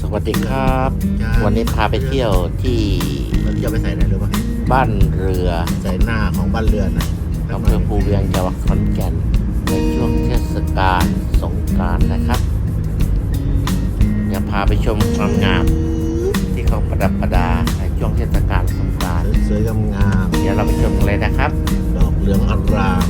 สวัสดีครับ วันนี้พาไปเที่ยวที่เราจะไปใส่ไหนหรือเปล่าบ้านเรือใส่หน้าของบ้านเรือนนะอำเภอภูเวียงจังหวัดขอนแก่นในช่วงเทศกาลสงกรานต์นะครับเดี๋ยวพาไปชมความงามที่เขาประดับประดาในช่วงเทศกาลสงกรานต์สวยๆงามเดี๋ยวเราไปชมกันเลยนะครับดอกเหลืองอาราม